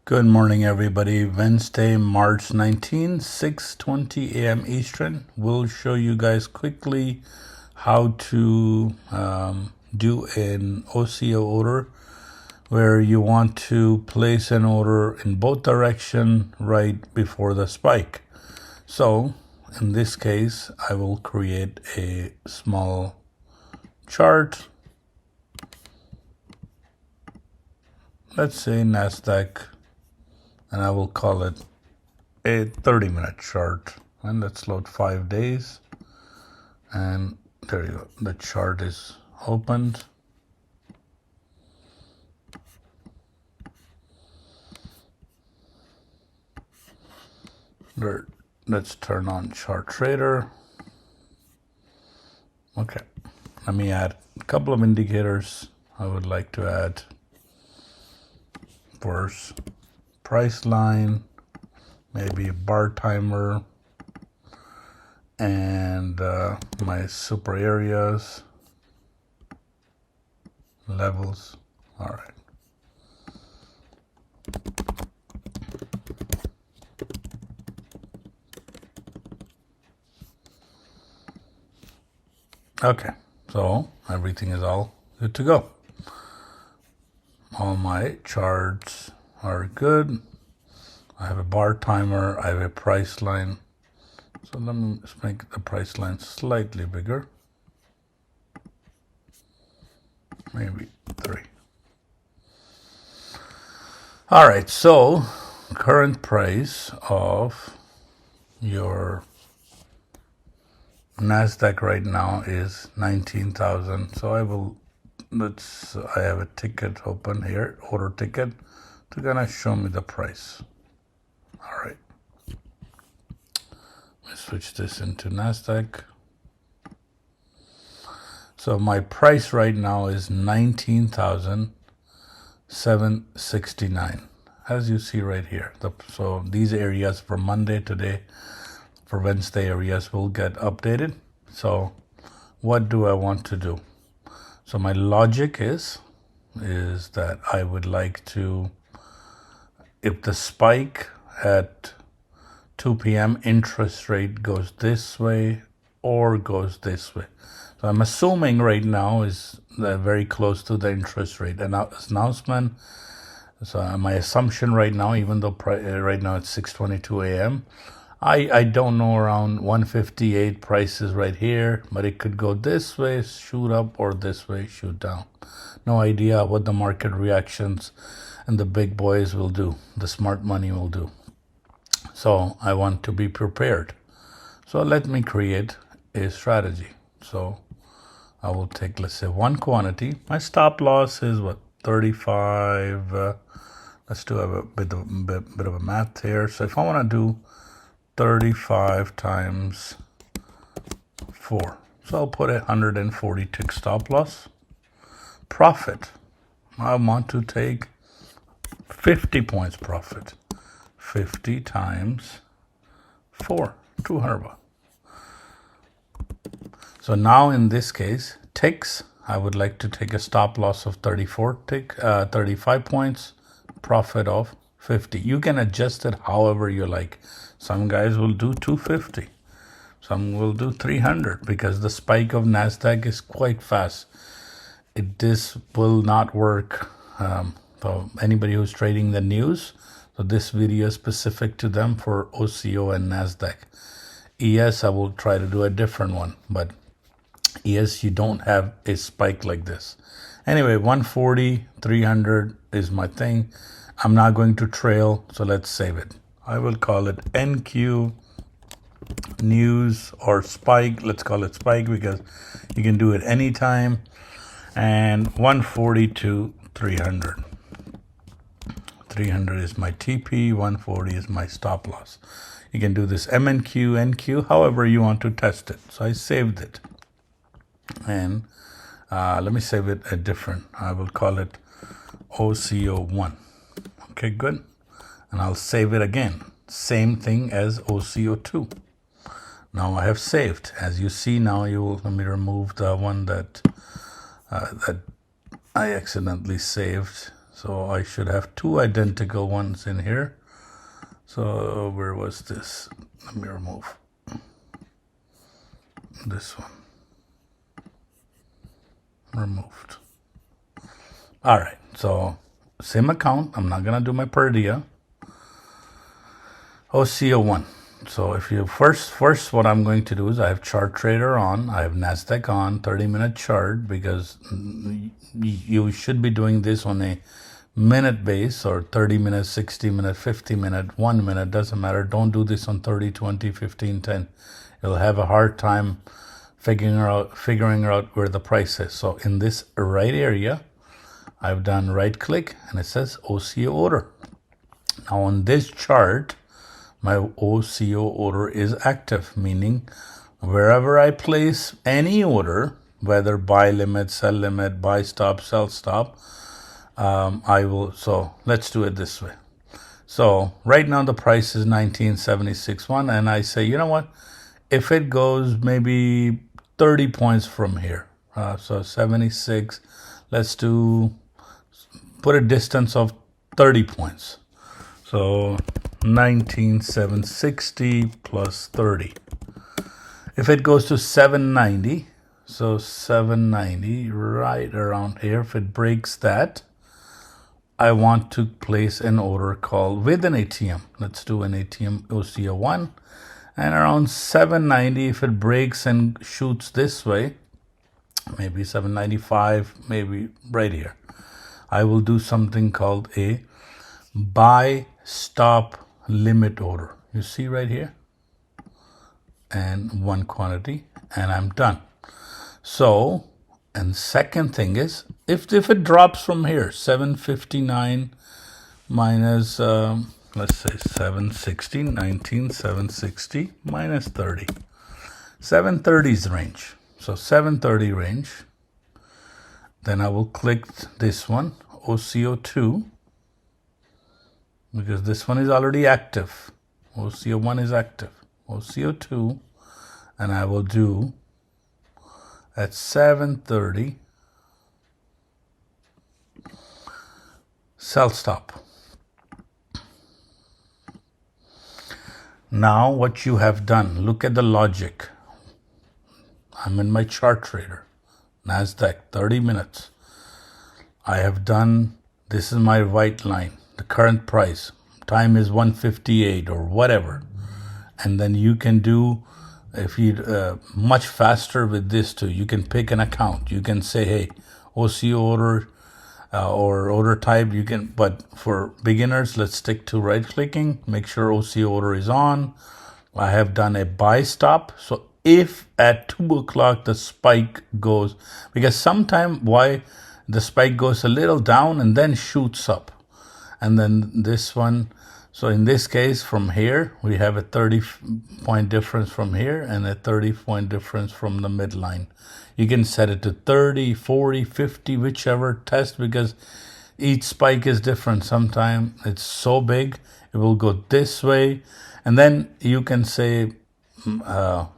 Good morning, everybody. Wednesday, March 19, 6:20 a.m. Eastern. We'll show you guys quickly how to do an OCO order where you want to place an order in both directions right before the spike. So in this case, I will create a small chart. Let's say NASDAQ. And I will call it a 30-minute chart. And let's load 5 days. And there you go. The chart is opened. Let's turn on Chart Trader. Okay. Let me add a couple of indicators I would like to add. First, price line, maybe a bar timer, and my SuperAreas levels. All right. Okay, so everything is all good to go. All my charts are good. I have a bar timer, I have a price line. So let me just make the price line slightly bigger. Maybe 3. All right, so current price of your NASDAQ right now is 19,000. So I have a ticket open here, order ticket, to kind of show me the price. All right. Let me switch this into NASDAQ. So my price right now is 19,769, as you see right here. So these areas for Monday today, for Wednesday areas will get updated. So what do I want to do? So my logic is that I would like to, if the spike at 2 p.m. interest rate goes this way or goes this way. So I'm assuming right now is very close to the interest rate announcement. So my assumption right now, even though right now it's 6:22 a.m., I don't know, around 158 prices right here, but it could go this way, shoot up, or this way, shoot down. No idea what the market reactions and the big boys will do, the smart money will do. So I want to be prepared. So let me create a strategy. So I will take, let's say, one quantity. My stop loss is what, 35. Let's do a bit of a math here. So if I want to do 35 times 4. So I'll put 140 tick stop loss. Profit. I want to take 50 points profit. 50 times 4, 200 bucks. So now in this case, ticks, I would like to take a stop loss of 35 points, profit of 50. You can adjust it however you like. Some guys will do 250. Some will do 300 because the spike of NASDAQ is quite fast. This will not work for anybody who's trading the news. So this video is specific to them for OCO and NASDAQ. ES, I will try to do a different one. But ES, you don't have a spike like this. Anyway, 140, 300 is my thing. I'm not going to trail, so let's save it. I will call it NQ news or spike. Let's call it spike because you can do it anytime. And 140 to 300. 300 is my TP, 140 is my stop loss. You can do this MNQ, NQ, however you want to test it. So I saved it. And let me save it a different. I will call it OCO1. Okay, good. And I'll save it again. Same thing as OCO2. Now I have saved. As you see now, let me remove the one that I accidentally saved. So I should have two identical ones in here. So where was this? Let me remove this one. Removed. All right, so same account. I'm not gonna do my Purdia. OCO1. So if you first what I'm going to do is I have chart trader on, I have NASDAQ on, 30-minute chart, because you should be doing this on a minute base, or 30 minutes, 60 minutes, 50 minutes, 1 minute, doesn't matter. Don't do this on 30, 20, 15, 10. You'll have a hard time figuring out where the price is. So in this right area, I've done right click and it says OCO order. Now on this chart, my OCO order is active, meaning wherever I place any order, whether buy limit, sell limit, buy stop, sell stop, I will. So let's do it this way. So right now the price is 1976.1, and I say, you know what? If it goes maybe 30 points from here, so 76, let's put a distance of 30 points. So 19,760 plus 30. If it goes to 790, so 790 right around here, if it breaks that, I want to place an order call with an ATM. Let's do an ATM OCO1. And around 790, if it breaks and shoots this way, maybe 795, maybe right here, I will do something called a buy stop limit order. You see right here, and one quantity, and I'm done. So, and second thing is, if it drops from here, 759 minus let's say 760, 19,760 minus 30, 730 is the range. So 730 range. Then I will click this one, OCO2, because this one is already active. OCO1 is active. OCO2, and I will do at 730 SellStop. Now what you have done, look at the logic. I'm in my chart trader, NASDAQ, 30 minutes. I have done, this is my white line, the current price. Time is 158 or whatever. And then you can do, if you much faster with this too. You can pick an account. You can say, hey, OCO order or order type. You can, but for beginners, let's stick to right clicking. Make sure OCO order is on. I have done a buy stop. So if at 2 o'clock the spike goes, because sometime why the spike goes a little down and then shoots up, and then this one. So in this case, from here, we have a 30-point difference from here and a 30-point difference from the midline. You can set it to 30, 40, 50, whichever, test, because each spike is different. Sometimes it's so big, it will go this way. And then you can say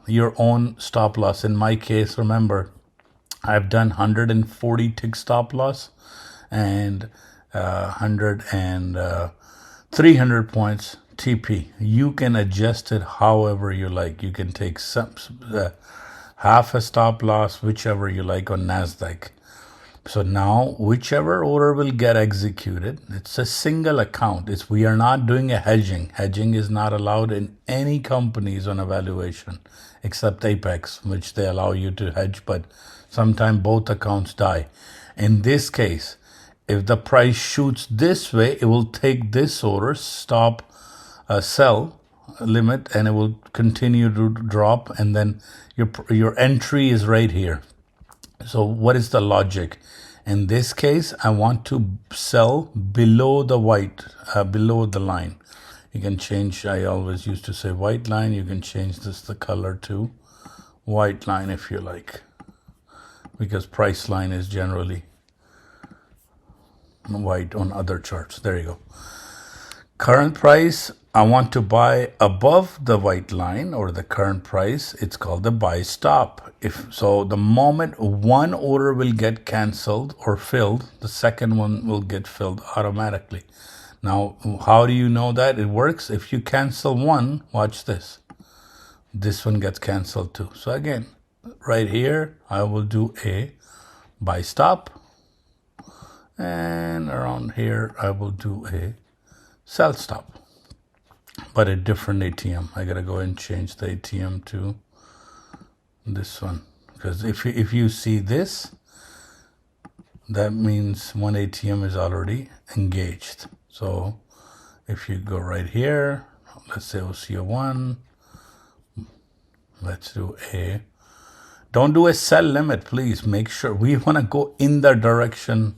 your own stop loss. In my case, remember, I've done 140 tick stop loss and 300 points TP. You can adjust it however you like. You can take half a stop loss, whichever you like on NASDAQ. So now whichever order will get executed, it's a single account. We are not doing a hedging. Hedging is not allowed in any companies on evaluation except Apex, which they allow you to hedge, but sometimes both accounts die. In this case, if the price shoots this way, it will take this order, stop, sell limit, and it will continue to drop, and then your entry is right here. So what is the logic? In this case, I want to sell below the below the line. You can change, I always used to say white line. You can change the color to white line if you like, because price line is generally white on other charts. There you go. Current price, I want to buy above the white line or the current price. It's called the buy stop. If so, the moment one order will get canceled or filled, the second one will get filled automatically. Now, how do you know that it works? If you cancel one, watch this. This one gets canceled too. So again, right here, I will do a buy stop. And around here, I will do a SellStop, but a different ATM. I gotta go and change the ATM to this one, because if you see this, that means one ATM is already engaged. So if you go right here, let's say OCO 1, let's do a, don't do a sell limit, please. Make sure we want to go in the direction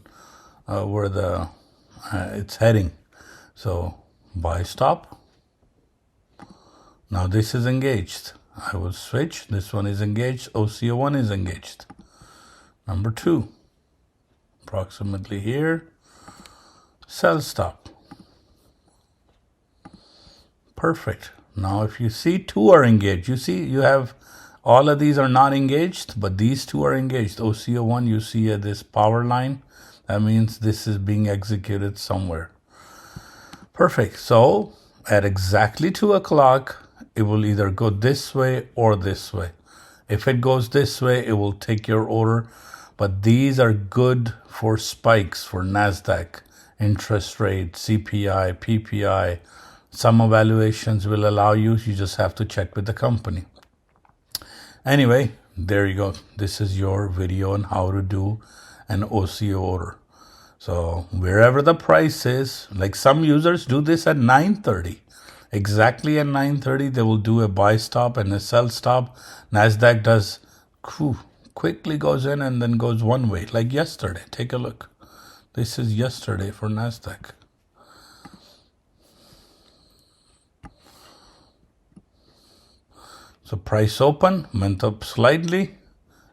where the it's heading. So buy stop. Now this is engaged. I will switch. This one is engaged. OCO 1 is engaged. Number 2, approximately here. SellStop. Perfect. Now if you see 2 are engaged, you see you have all of these are not engaged, but these 2 are engaged. OCO 1, you see this power line. That means this is being executed somewhere. Perfect. So at exactly 2 o'clock, it will either go this way or this way. If it goes this way, it will take your order. But these are good for spikes for NASDAQ, interest rate, CPI, PPI. Some evaluations will allow you. You just have to check with the company. Anyway, there you go. This is your video on how to do an OCO order. So wherever the price is, like some users do this at 9:30. Exactly at 9:30, they will do a buy stop and a sell stop. NASDAQ does quickly goes in and then goes one way, like yesterday. Take a look. This is yesterday for NASDAQ. So price open, went up slightly,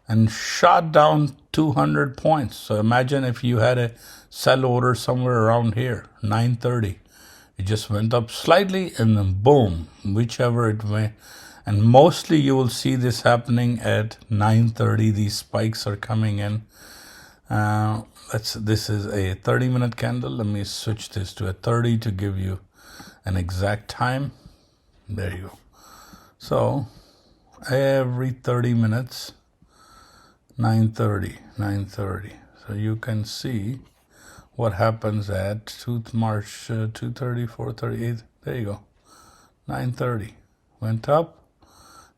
and shot down 200 points. So imagine if you had a sell order somewhere around here, 9:30. It just went up slightly and then boom, whichever it went. And mostly you will see this happening at 9:30. These spikes are coming in. This is a 30-minute candle. Let me switch this to a 30 to give you an exact time. There you go. So every 30 minutes, 9:30. So you can see what happens at March 2:30, 4:38. There you go. 9:30 went up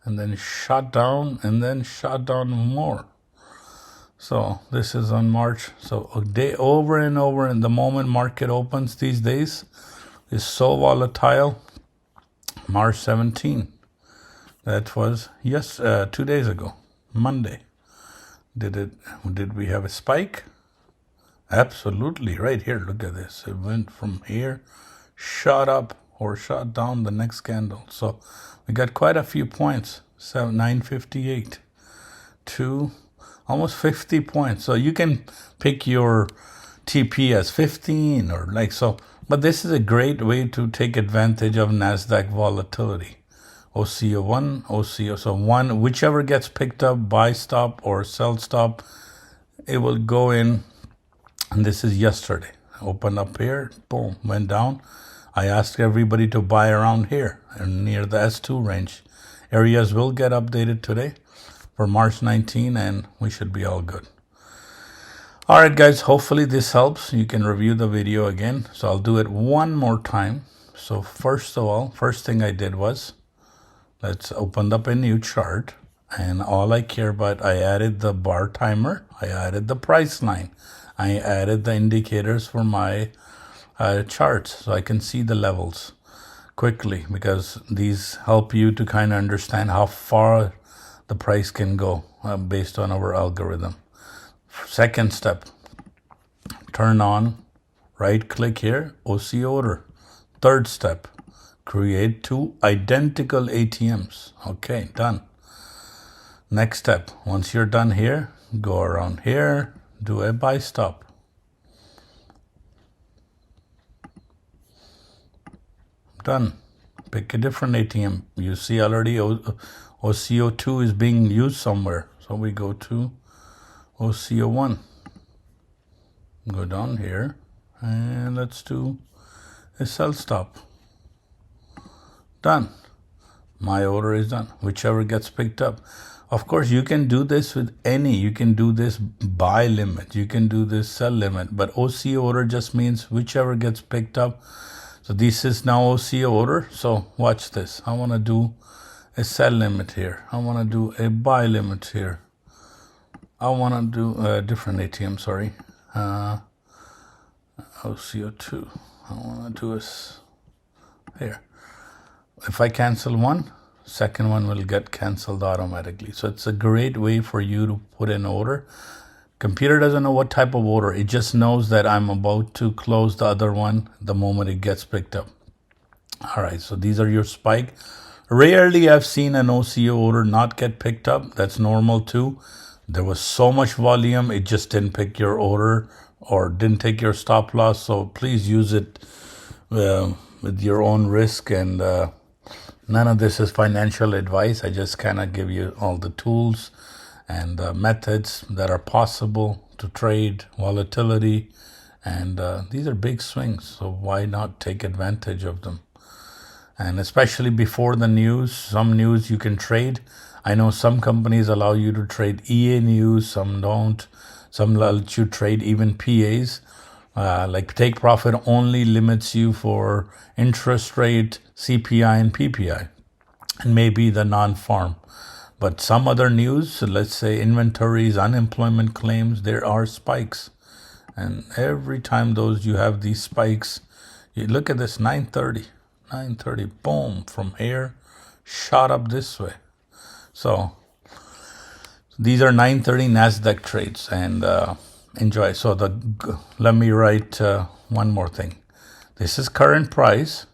and then shot down and then shot down more. So this is on March. So a day over and over, and the moment market opens these days is so volatile. March 17. That was 2 days ago, Monday. Did we have a spike? Absolutely, right here. Look at this. It went from here, shot up or shot down the next candle. So we got quite a few points. 958 to almost 50 points. So you can pick your TP as 15 or like so. But this is a great way to take advantage of NASDAQ volatility. OCO 1, OCO, so 1, whichever gets picked up, buy stop or sell stop, it will go in. And this is yesterday. Opened up here, boom, went down. I asked everybody to buy around here and near the S2 range. Areas will get updated today for March 19, and we should be all good. All right, guys, hopefully this helps. You can review the video again. So I'll do it one more time. So first of all, first thing I did was, let's open up a new chart. And all I care about, I added the bar timer. I added the price line. I added the indicators for my charts so I can see the levels quickly, because these help you to kind of understand how far the price can go based on our algorithm. Second step, turn on, right click here, OCO order. Third step, create 2 identical ATMs. Okay, done. Next step, once you're done here, go around here, do a buy stop. Done. Pick a different ATM. You see already OCO2 is being used somewhere. So we go to OCO1. Go down here and let's do a SellStop. Done. My order is done. Whichever gets picked up. Of course, you can do this with any. You can do this buy limit. You can do this sell limit. But OCO order just means whichever gets picked up. So this is now OCO order. So watch this. I want to do a sell limit here. I want to do a buy limit here. I want to do a different ATM, sorry. OCO2. I want to do this here. If I cancel one, second one will get canceled automatically. So it's a great way for you to put in order. Computer doesn't know what type of order. It just knows that I'm about to close the other one the moment it gets picked up. All right, so these are your spike. Rarely I've seen an OCO order not get picked up. That's normal too. There was so much volume, it just didn't pick your order or didn't take your stop loss. So please use it with your own risk, and none of this is financial advice. I just kind of give you all the tools and methods that are possible to trade volatility. And these are big swings, so why not take advantage of them? And especially before the news, some news you can trade. I know some companies allow you to trade EA news, some don't. Some let you trade even PAs. Like take profit only limits you for interest rate, CPI, and PPI, and maybe the non-farm. But some other news, let's say inventories, unemployment claims, there are spikes. And every time you have these spikes, you look at this 930, boom, from here, shot up this way. So these are 930 NASDAQ trades, and enjoy. So let me write one more thing. This is current price.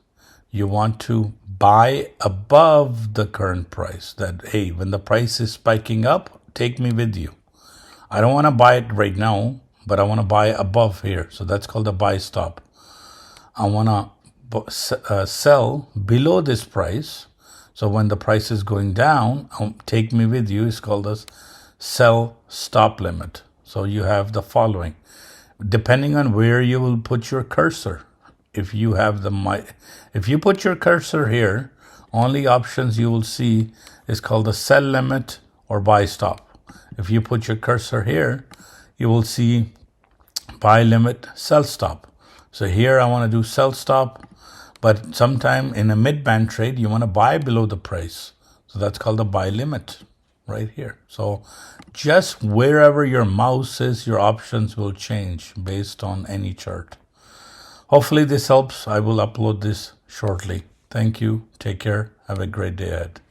You want to buy above the current price. That, hey, when the price is spiking up, take me with you. I don't want to buy it right now, but I want to buy above here. So that's called a BuyStop. I want to sell below this price. So when the price is going down, take me with you. It's called a SellStop limit. So you have the following. Depending on where you will put your cursor. If you put your cursor here, only options you will see is called the sell limit or buy stop. If you put your cursor here, you will see buy limit, sell stop. So here I want to do sell stop, but sometime in a mid-band trade, you want to buy below the price. So that's called the buy limit right here. So just wherever your mouse is, your options will change based on any chart. Hopefully this helps. I will upload this shortly. Thank you. Take care. Have a great day ahead.